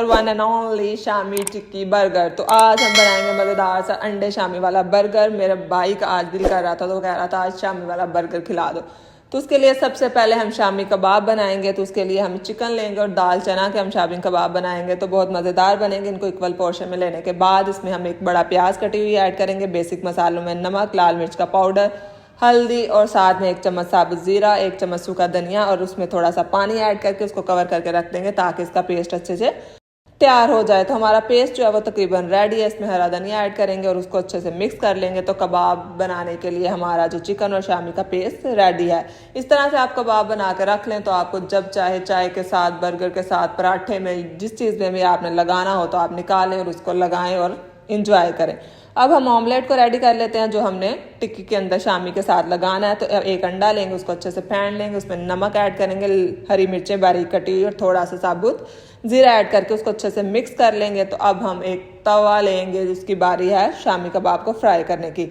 One and only Shami tikki burger. तो आज हम बनाएंगे मज़ेदार सा अंडे शामी वाला बर्गर। मेरे भाई का आज दिल कर रहा था तो कह रहा था आज शामी वाला बर्गर खिला दो। तो उसके लिए सबसे पहले हम शामी कबाब बनाएंगे। तो उसके लिए हम चिकन लेंगे और दाल चना के हम शामी कबाब बनाएंगे तो बहुत मज़ेदार बनेंगे। इनको इक्वल पोर्शन में लेने के बाद इसमें हम एक बड़ा प्याज कटी हुई ऐड करेंगे। बेसिक मसालों में नमक, लाल मिर्च का पाउडर, हल्दी और साथ में 1 चम्मच साबुत ज़ीरा, 1 चम्मच सूखा धनिया और उसमें थोड़ा सा पानी ऐड करके उसको कवर करके रख देंगे ताकि इसका पेस्ट अच्छे से तैयार हो जाए। तो हमारा पेस्ट जो है वो तकरीबन रेडी है। इसमें हरा धनिया ऐड करेंगे और उसको अच्छे से मिक्स कर लेंगे। तो कबाब बनाने के लिए हमारा जो चिकन और शामी का पेस्ट रेडी है। इस तरह से आप कबाब बना के रख लें तो आपको जब चाहे चाय के साथ, बर्गर के साथ, पराठे में, जिस चीज़ में भी आपने लगाना हो तो आप निकालें और उसको लगाएं और इंजॉय करें। अब हम ऑमलेट को रेडी कर लेते हैं जो हमने टिक्की के अंदर शामी के साथ लगाना है। तो एक अंडा लेंगे, उसको अच्छे से फेंट लेंगे, उसमें नमक ऐड करेंगे, हरी मिर्चें बारीक कटी हुई और थोड़ा सा साबुत ज़ीरा ऐड करके उसको अच्छे से मिक्स कर लेंगे। तो अब हम एक तवा लेंगे जिसकी बारी है शामी कबाब को फ्राई करने की।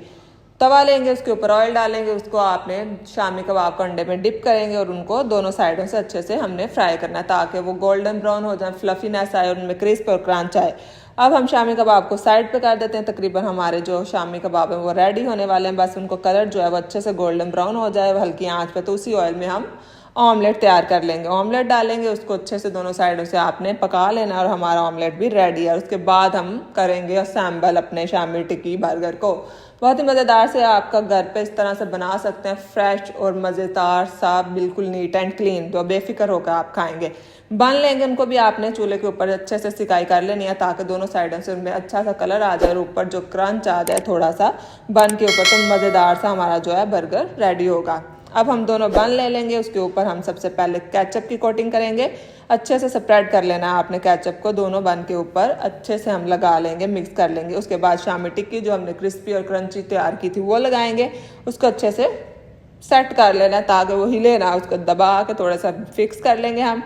तवा लेंगे, उसके ऊपर ऑयल डालेंगे, उसको आपने शामी कबाब को अंडे में डिप करेंगे और उनको दोनों साइडों से अच्छे से हमने फ्राई करना है ताकि वो गोल्डन ब्राउन हो जाए, फ्लफीनेस आए और उनमें क्रिस्प और क्रंच आए। अब हम शामी कबाब को साइड पे कर देते हैं। तकरीबन हमारे जो शामी कबाब हैं वो रेडी होने वाले हैं। बस उनको कलर जो है वो अच्छे से गोल्डन ब्राउन हो जाए हल्की आंच पे, तो उसी ऑयल में हम ऑमलेट तैयार कर लेंगे। ऑमलेट डालेंगे, उसको अच्छे से दोनों साइडों से आपने पका लेना और हमारा ऑमलेट भी रेडी है। उसके बाद हम करेंगे असेंबल अपने शामी टिक्की बर्गर को। बहुत ही मज़ेदार से आपका घर पे इस तरह से बना सकते हैं, फ्रेश और मज़ेदार सा, बिल्कुल नीट एंड क्लीन, तो बेफिक्र होकर आप खाएंगे। बन लेंगे, उनको भी आपने चूल्हे के ऊपर अच्छे से सिकाई कर लेनी है ताकि दोनों साइडों से उनमें अच्छा सा कलर आ जाए और ऊपर जो क्रंच आ जाए थोड़ा सा बन के ऊपर, तो मज़ेदार सा हमारा जो है बर्गर रेडी होगा। अब हम दोनों बन ले लेंगे, उसके ऊपर हम सबसे पहले केचप की कोटिंग करेंगे। अच्छे से स्प्रेड कर लेना है आपने केचप को, दोनों बन के ऊपर अच्छे से हम लगा लेंगे, मिक्स कर लेंगे। उसके बाद शामी टिक्की जो हमने क्रिस्पी और क्रंची तैयार की थी वो लगाएंगे, उसको अच्छे से सेट कर लेना ताकि वो हिले ना, उसको दबा के थोड़ा सा फिक्स कर लेंगे हम।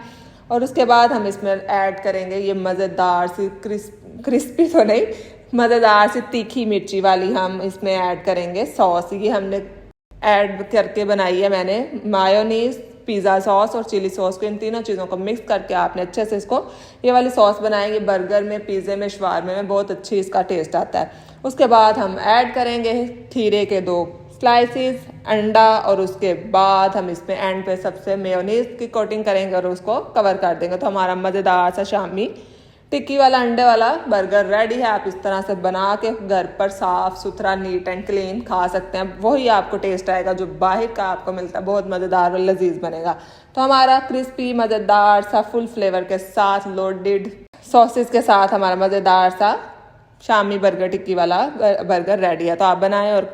और उसके बाद हम इसमें ऐड करेंगे ये मज़ेदार सी क्रिस्पी तो नहीं, मज़ेदार सी तीखी मिर्ची वाली हम इसमें ऐड करेंगे सॉस। ये हमने ऐड करके बनाई है मैंने, मायोनीज, पिज़्ज़ा सॉस और चिली सॉस को, इन तीनों चीज़ों को मिक्स करके आपने अच्छे से इसको, ये वाली सॉस बनाएंगे। बर्गर में, पिज़्ज़े में, शवारमे में बहुत अच्छी इसका टेस्ट आता है। उसके बाद हम ऐड करेंगे खीरे के 2 स्लाइसिस, अंडा और उसके बाद हम इसमें एंड पे सबसे मेयोनीज की कोटिंग करेंगे और उसको कवर कर देंगे। तो हमारा मज़ेदार सा शामी टिक्की वाला अंडे वाला बर्गर रेडी है। आप इस तरह से बना के घर पर साफ सुथरा, नीट एंड क्लीन खा सकते हैं। वही आपको टेस्ट आएगा जो बाहर का आपको मिलता है, बहुत मज़ेदार और लजीज बनेगा। तो हमारा क्रिस्पी मज़ेदार सा फुल फ्लेवर के साथ, लोडेड सॉसेस के साथ हमारा मज़ेदार सा शामी बर्गर टिक्की वाला बर्गर रेडी है। तो आप बनाएं और